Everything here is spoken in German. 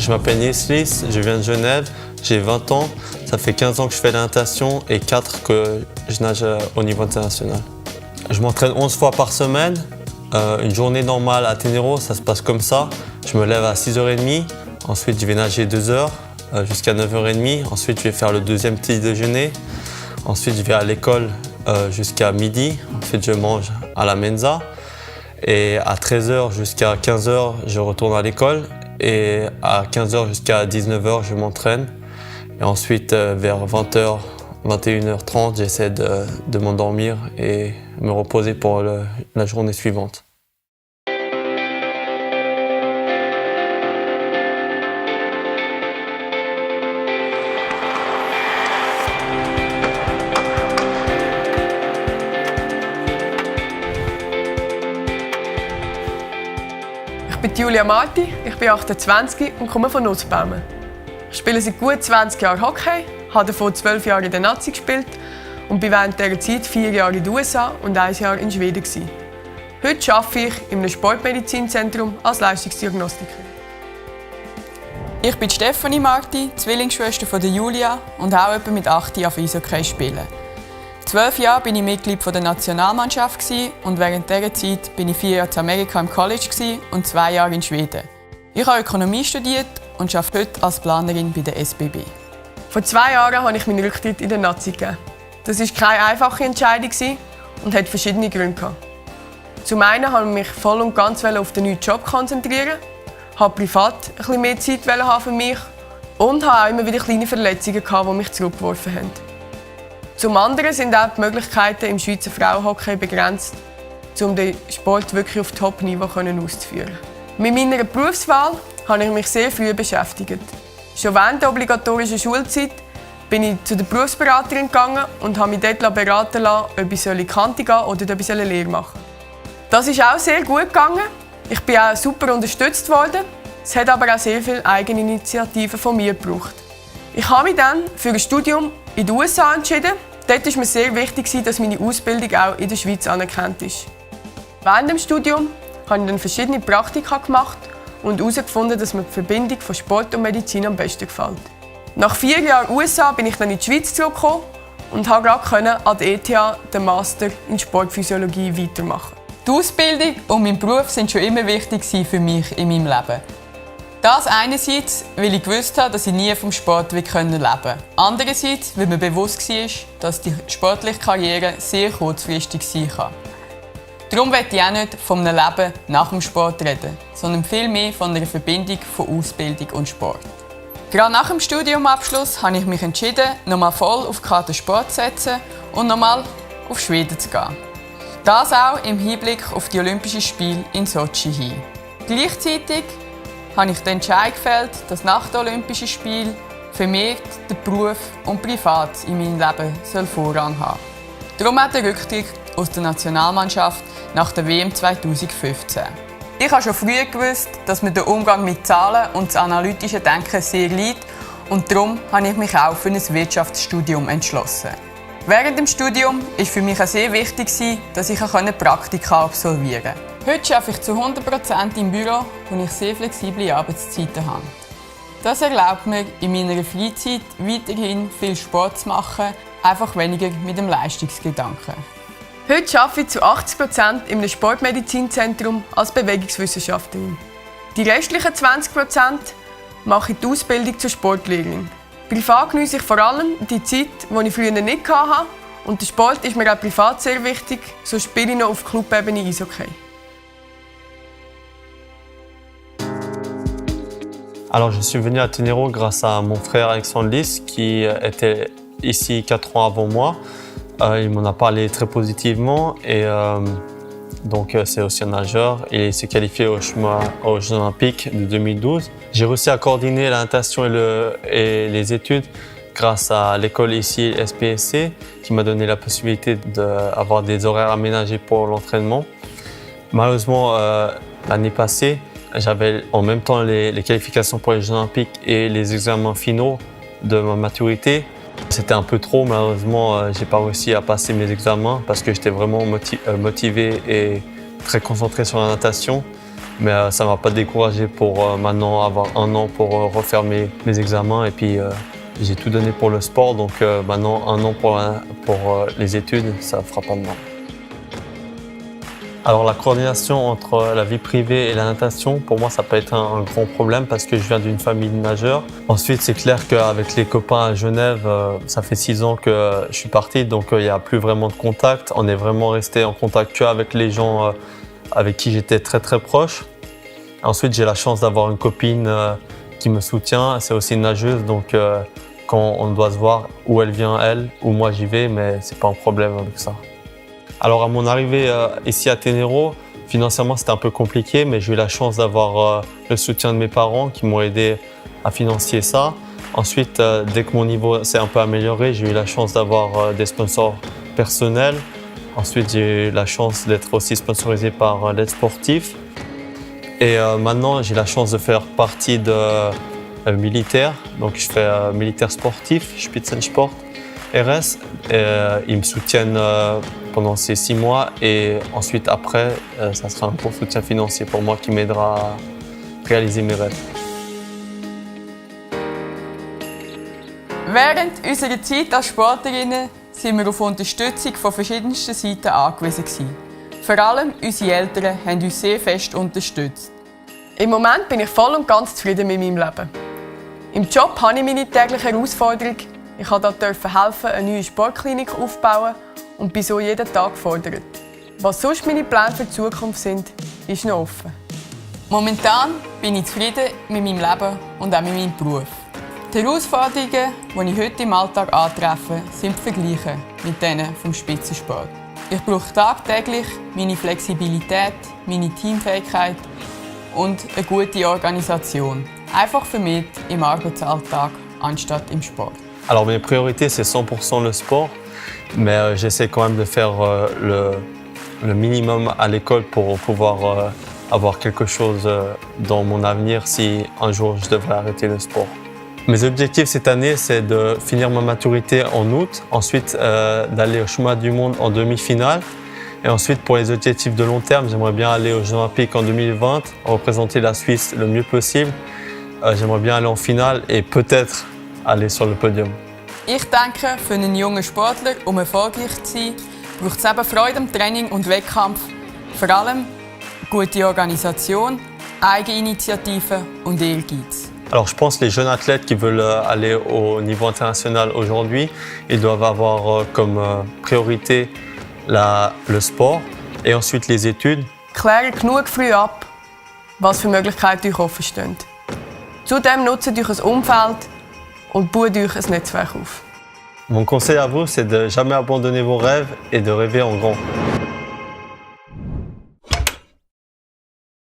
Je m'appelle Nieslis, je viens de Genève, j'ai 20 ans. Ça fait 15 ans que je fais la natation et 4 que je nage au niveau international. Je m'entraîne 11 fois par semaine. Une journée normale à Ténéraux, ça se passe comme ça. Je me lève à 6h30, ensuite je vais nager 2 heures jusqu'à 9h30. Ensuite je vais faire le deuxième petit déjeuner. Ensuite je vais à l'école jusqu'à midi. Ensuite je mange à la mensa. Et à 13h jusqu'à 15h, je retourne à l'école. Et à 15h jusqu'à 19h, je m'entraîne. Et ensuite, vers 20h, 21h30, j'essaie de m'endormir et me reposer pour la journée suivante. Ich bin Julia Marti, ich bin 28 und komme von Nussbaumen. Ich spiele seit gut 20 Jahren Hockey, habe davon 12 Jahre in der Nazi gespielt und war während dieser Zeit 4 Jahre in den USA und 1 Jahr in Schweden. Heute arbeite ich in einem Sportmedizinzentrum als Leistungsdiagnostikerin. Ich bin Stefanie Marti, Zwillingsschwester von Julia und auch etwa mit 8 Jahren Eishockey spielen. 12 Jahre war ich Mitglied der Nationalmannschaft und während dieser Zeit war ich 4 Jahre in Amerika im College und 2 Jahre in Schweden. Ich habe Ökonomie studiert und arbeite heute als Planerin bei der SBB. Vor 2 Jahren habe ich meinen Rücktritt in der Nazi gegeben. Das war keine einfache Entscheidung und hatte verschiedene Gründe. Zum einen wollte ich mich voll und ganz auf den neuen Job konzentrieren, wollte privat ein bisschen mehr Zeit haben für mich und hatte auch immer wieder kleine Verletzungen, die mich zurückgeworfen haben. Zum anderen sind auch die Möglichkeiten im Schweizer Frauenhockey begrenzt, um den Sport wirklich auf Top-Niveau auszuführen. Mit meiner Berufswahl habe ich mich sehr früh beschäftigt. Schon während der obligatorischen Schulzeit bin ich zu der Berufsberaterin gegangen und habe mich dort beraten lassen, ob ich in die Kante gehen oder ob ich eine Lehre machen soll. Das ist auch sehr gut gegangen. Ich bin auch super unterstützt worden. Es hat aber auch sehr viele Eigeninitiativen von mir gebraucht. Ich habe mich dann für ein Studium in den USA entschieden. Dort war mir sehr wichtig, dass meine Ausbildung auch in der Schweiz anerkannt ist. Während dem Studium habe ich dann verschiedene Praktika gemacht und herausgefunden, dass mir die Verbindung von Sport und Medizin am besten gefällt. Nach 4 Jahren USA bin ich dann in die Schweiz zurückgekommen und konnte gerade an der ETH den Master in Sportphysiologie weitermachen. Die Ausbildung und mein Beruf waren schon immer wichtig für mich in meinem Leben. Das einerseits, weil ich gewusst habe, dass ich nie vom Sport leben können. Andererseits, weil mir bewusst war, dass die sportliche Karriere sehr kurzfristig sein kann. Darum möchte ich auch nicht von einem Leben nach dem Sport reden, sondern vielmehr von einer Verbindung von Ausbildung und Sport. Gerade nach dem Studiumabschluss habe ich mich entschieden, nochmal voll auf die Karte Sport zu setzen und nochmal auf Schweden zu gehen. Das auch im Hinblick auf die Olympischen Spiele in Sochi hin. Gleichzeitig habe ich den Entscheid gefällt, dass nach den Olympischen Spielen vermehrt der Beruf und Privat in meinem Leben Vorrang haben soll. Darum auch der Rücktritt aus der Nationalmannschaft nach der WM 2015. Ich habe schon früh gewusst, dass mir der Umgang mit Zahlen und das analytische Denken sehr liegt und darum habe ich mich auch für ein Wirtschaftsstudium entschlossen. Während dem Studium war für mich auch sehr wichtig, dass ich Praktika absolvieren konnte. Heute arbeite ich zu 100% im Büro, wo ich sehr flexible Arbeitszeiten habe. Das erlaubt mir, in meiner Freizeit weiterhin viel Sport zu machen, einfach weniger mit dem Leistungsgedanken. Heute arbeite ich zu 80% in einem Sportmedizinzentrum als Bewegungswissenschaftlerin. Die restlichen 20% mache ich die Ausbildung zur Sportlehrerin. Privat genieße ich vor allem die Zeit, die ich früher nicht hatte. Und der Sport ist mir auch privat sehr wichtig, so spiele ich noch auf Clubebene Eishockey. Alors, je suis venu à Ténéraux grâce à mon frère Alexandre Lys, qui était ici 4 ans avant moi. Il m'en a parlé très positivement et donc c'est aussi un nageur. Il s'est qualifié aux Jeux Olympiques de 2012. J'ai réussi à coordonner la natation et les études grâce à l'école ici, SPSC, qui m'a donné la possibilité d'avoir des horaires aménagés pour l'entraînement. Malheureusement, l'année passée, j'avais en même temps les qualifications pour les Jeux Olympiques et les examens finaux de ma maturité. C'était un peu trop, malheureusement, j'ai pas réussi à passer mes examens parce que j'étais vraiment motivé et très concentré sur la natation. Mais ça ne m'a pas découragé pour maintenant avoir 1 an pour refaire mes examens. Et puis j'ai tout donné pour le sport, donc maintenant 1 an pour les études, ça ne fera pas de mal. Alors la coordination entre la vie privée et la natation, pour moi ça peut être un grand problème parce que je viens d'une famille de nageurs. Ensuite c'est clair qu'avec les copains à Genève, ça fait 6 ans que je suis parti, donc il n'y a plus vraiment de contact. On est vraiment resté en contact qu'avec les gens avec qui j'étais très très proche. Ensuite j'ai la chance d'avoir une copine qui me soutient, c'est aussi une nageuse, donc quand on doit se voir, où elle vient elle, ou moi j'y vais, mais c'est pas un problème avec ça. Alors à mon arrivée ici à Ténéraux, financièrement c'était un peu compliqué, mais j'ai eu la chance d'avoir le soutien de mes parents qui m'ont aidé à financer ça. Ensuite, dès que mon niveau s'est un peu amélioré, j'ai eu la chance d'avoir des sponsors personnels. Ensuite, j'ai eu la chance d'être aussi sponsorisé par l'aide sportive. Et maintenant, j'ai la chance de faire partie de militaire. Donc je fais militaire sportif, Spitzensport. RS, ils me soutiennent pendant ces 6 mois et ensuite après, ça sera un gros soutien financier pour moi qui m'aidera à réaliser mes rêves. Während unserer Zeit als Sportlerinnen sind wir auf Unterstützung von verschiedensten Seiten angewiesen. Vor allem unsere Eltern haben uns sehr fest unterstützt. Im Moment bin ich voll und ganz zufrieden mit meinem Leben. Im Job habe ich meine tägliche Herausforderung. Ich durfte helfen, eine neue Sportklinik aufzubauen und bin so jeden Tag gefordert. Was sonst meine Pläne für die Zukunft sind, ist noch offen. Momentan bin ich zufrieden mit meinem Leben und auch mit meinem Beruf. Die Herausforderungen, die ich heute im Alltag antreffe, sind zu vergleichen mit denen vom Spitzensport. Ich brauche tagtäglich meine Flexibilität, meine Teamfähigkeit und eine gute Organisation. Einfach vermehrt im Arbeitsalltag anstatt im Sport. Alors mes priorités, c'est 100% le sport, mais j'essaie quand même de faire le minimum à l'école pour pouvoir avoir quelque chose dans mon avenir si un jour je devrais arrêter le sport. Mes objectifs cette année, c'est de finir ma maturité en août, ensuite d'aller au Championnat du monde en demi-finale. Et ensuite, pour les objectifs de long terme, j'aimerais bien aller aux Jeux Olympiques en 2020, représenter la Suisse le mieux possible. J'aimerais bien aller en finale et peut-être aller sur le podium. Ich denke, für einen jungen Sportler, erfolgreich zu sein, braucht es eben Freude am Training und Wettkampf. Vor allem gute Organisation, Eigeninitiative und Ehrgeiz. Alors je pense que les jeunes athlètes qui veulent aller au niveau international aujourd'hui, ils doivent avoir comme priorité le sport et ensuite les études. Klärt genug früh ab, was für Möglichkeiten euch offen stehen. Zudem nutzt euch ein Umfeld und baut euch ein Netzwerk auf. Mon conseil à vous, c'est de jamais abandonner vos rêves et de rêver en grand.